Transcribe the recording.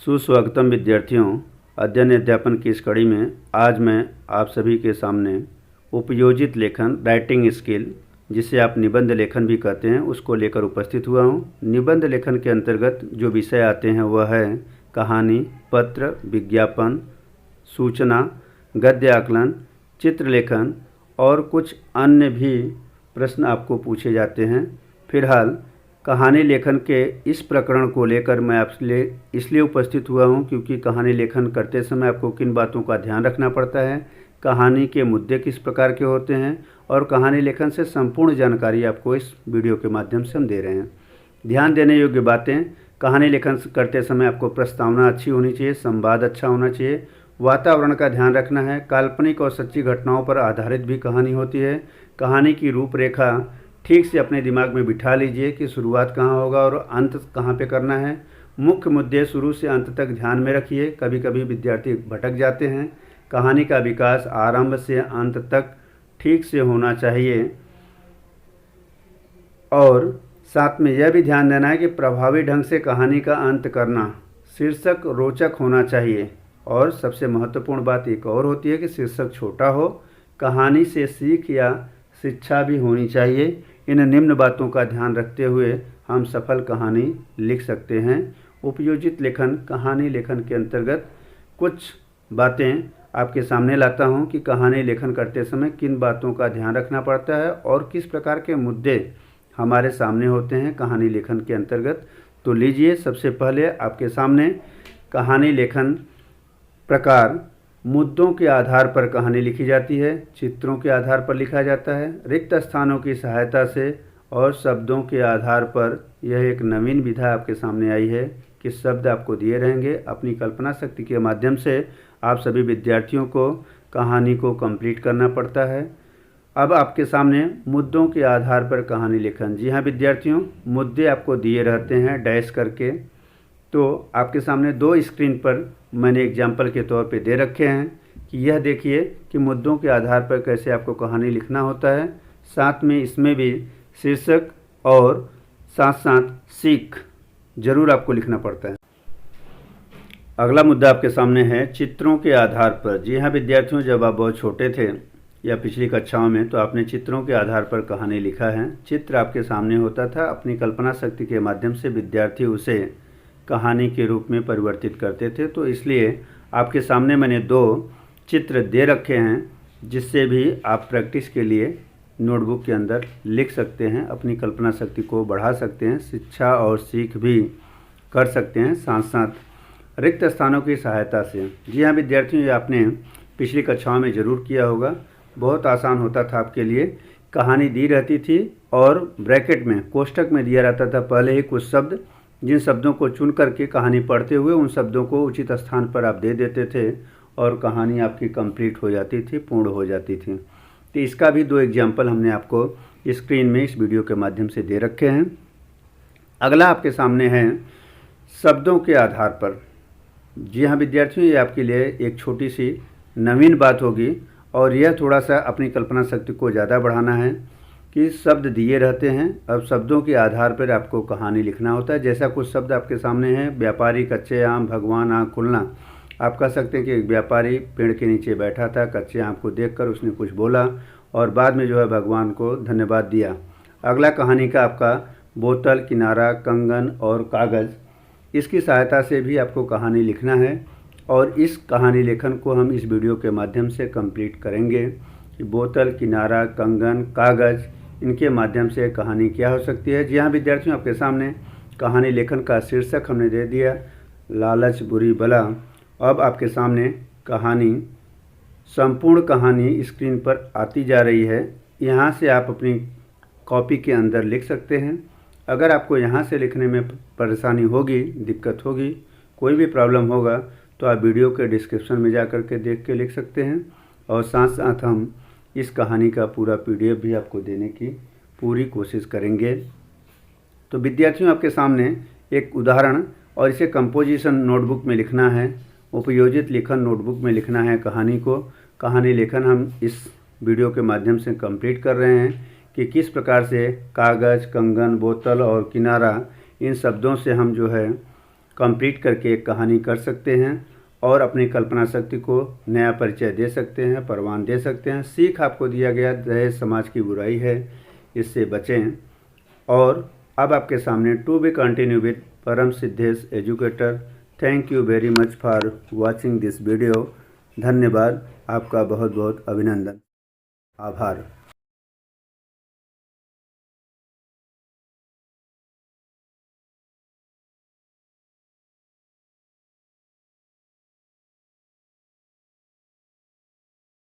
सुस्वागतम विद्यार्थियों। अध्ययन अध्यापन की इस कड़ी में आज मैं आप सभी के सामने उपयोजित लेखन राइटिंग स्किल, जिसे आप निबंध लेखन भी कहते हैं, उसको लेकर उपस्थित हुआ हूँ। निबंध लेखन के अंतर्गत जो विषय आते हैं वह है कहानी, पत्र, विज्ञापन, सूचना, गद्य आकलन, चित्रलेखन और कुछ अन्य भी प्रश्न आपको पूछे जाते हैं। फिलहाल कहानी लेखन के इस प्रकरण को लेकर मैं आपसे इसलिए उपस्थित हुआ हूं क्योंकि कहानी लेखन करते समय आपको किन बातों का ध्यान रखना पड़ता है, कहानी के मुद्दे किस प्रकार के होते हैं और कहानी लेखन से संपूर्ण जानकारी आपको इस वीडियो के माध्यम से हम दे रहे हैं। ध्यान देने योग्य बातें: कहानी लेखन करते समय आपको प्रस्तावना अच्छी होनी चाहिए, संवाद अच्छा होना चाहिए, वातावरण का ध्यान रखना है, काल्पनिक और सच्ची घटनाओं पर आधारित भी कहानी होती है। कहानी की रूपरेखा ठीक से अपने दिमाग में बिठा लीजिए कि शुरुआत कहाँ होगा और अंत कहाँ पे करना है। मुख्य मुद्दे शुरू से अंत तक ध्यान में रखिए, कभी कभी विद्यार्थी भटक जाते हैं। कहानी का विकास आरंभ से अंत तक ठीक से होना चाहिए और साथ में यह भी ध्यान देना है कि प्रभावी ढंग से कहानी का अंत करना। शीर्षक रोचक होना चाहिए और सबसे महत्वपूर्ण बात एक और होती है कि शीर्षक छोटा हो। कहानी से सीख या शिक्षा भी होनी चाहिए। इन निम्न बातों का ध्यान रखते हुए हम सफल कहानी लिख सकते हैं। उपयोजित लेखन कहानी लेखन के अंतर्गत कुछ बातें आपके सामने लाता हूं कि कहानी लेखन करते समय किन बातों का ध्यान रखना पड़ता है और किस प्रकार के मुद्दे हमारे सामने होते हैं कहानी लेखन के अंतर्गत। तो लीजिए, सबसे पहले आपके सामने कहानी लेखन प्रकार: मुद्दों के आधार पर कहानी लिखी जाती है, चित्रों के आधार पर लिखा जाता है, रिक्त स्थानों की सहायता से और शब्दों के आधार पर। यह एक नवीन विधा आपके सामने आई है कि शब्द आपको दिए रहेंगे। अपनी कल्पना शक्ति के माध्यम से आप सभी विद्यार्थियों को कहानी को कंप्लीट करना पड़ता है। अब आपके सामने मुद्दों के आधार पर कहानी लेखन। जी हाँ विद्यार्थियों, मुद्दे आपको दिए रहते हैं डैश करके। तो आपके सामने दो स्क्रीन पर मैंने एग्जाम्पल के तौर पे दे रखे हैं कि यह देखिए कि मुद्दों के आधार पर कैसे आपको कहानी लिखना होता है। साथ में इसमें भी शीर्षक और साथ साथ सीख जरूर आपको लिखना पड़ता है। अगला मुद्दा आपके सामने है चित्रों के आधार पर। जी हाँ विद्यार्थियों, जब आप बहुत छोटे थे या पिछली कक्षाओं में तो आपने चित्रों के आधार पर कहानी लिखा है। चित्र आपके सामने होता था, अपनी कल्पना शक्ति के माध्यम से विद्यार्थी उसे कहानी के रूप में परिवर्तित करते थे। तो इसलिए आपके सामने मैंने दो चित्र दे रखे हैं जिससे भी आप प्रैक्टिस के लिए नोटबुक के अंदर लिख सकते हैं, अपनी कल्पना शक्ति को बढ़ा सकते हैं, शिक्षा और सीख भी कर सकते हैं साथ साथ रिक्त स्थानों की सहायता से। जी हाँ विद्यार्थियों, ये आपने पिछली कक्षाओं में ज़रूर किया होगा। बहुत आसान होता था आपके लिए। कहानी दी रहती थी और ब्रैकेट में कोष्ठक में दिया रहता था पहले ही कुछ शब्द, जिन शब्दों को चुन करके कहानी पढ़ते हुए उन शब्दों को उचित स्थान पर आप दे देते थे और कहानी आपकी कंप्लीट हो जाती थी, पूर्ण हो जाती थी। तो इसका भी दो एग्जाम्पल हमने आपको स्क्रीन में इस वीडियो के माध्यम से दे रखे हैं। अगला आपके सामने है शब्दों के आधार पर। जी हाँ विद्यार्थियों, ये आपके लिए एक छोटी सी नवीन बात होगी और यह थोड़ा सा अपनी कल्पना शक्ति को ज़्यादा बढ़ाना है कि शब्द दिए रहते हैं। अब शब्दों के आधार पर आपको कहानी लिखना होता है। जैसा कुछ शब्द आपके सामने हैं: व्यापारी, कच्चे आम, भगवान, आँख खुलना। आप कह सकते हैं कि एक व्यापारी पेड़ के नीचे बैठा था, कच्चे आम को देखकर उसने कुछ बोला और बाद में जो है भगवान को धन्यवाद दिया। अगला कहानी का आपका बोतल, किनारा, कंगन और कागज़। इसकी सहायता से भी आपको कहानी लिखना है और इस कहानी लेखन को हम इस वीडियो के माध्यम से कंप्लीट करेंगे कि बोतल, किनारा, कंगन, कागज़, इनके माध्यम से कहानी क्या हो सकती है। जी हाँ विद्यार्थियों, आपके सामने कहानी लेखन का शीर्षक हमने दे दिया, लालच बुरी बला। अब आपके सामने कहानी, संपूर्ण कहानी स्क्रीन पर आती जा रही है। यहाँ से आप अपनी कॉपी के अंदर लिख सकते हैं। अगर आपको यहाँ से लिखने में परेशानी होगी, दिक्कत होगी, कोई भी प्रॉब्लम होगा तो आप वीडियो के डिस्क्रिप्शन में जा कर के देख के लिख सकते हैं और साथ साथ हम इस कहानी का पूरा PDF भी आपको देने की पूरी कोशिश करेंगे। तो विद्यार्थियों, आपके सामने एक उदाहरण और इसे कंपोजिशन नोटबुक में लिखना है, उपयोजित लेखन नोटबुक में लिखना है कहानी को। कहानी लेखन हम इस वीडियो के माध्यम से कंप्लीट कर रहे हैं कि किस प्रकार से कागज़, कंगन, बोतल और किनारा, इन शब्दों से हम जो है कंप्लीट करके एक कहानी कर सकते हैं और अपनी कल्पना शक्ति को नया परिचय दे सकते हैं, परवान दे सकते हैं। सीख आपको दिया गया दहेज समाज की बुराई है, इससे बचें। और अब आपके सामने टू बी कंटिन्यू विद परम Siddhesh educator. Thank you very much for watching this video. धन्यवाद, आपका बहुत बहुत अभिनंदन, आभार।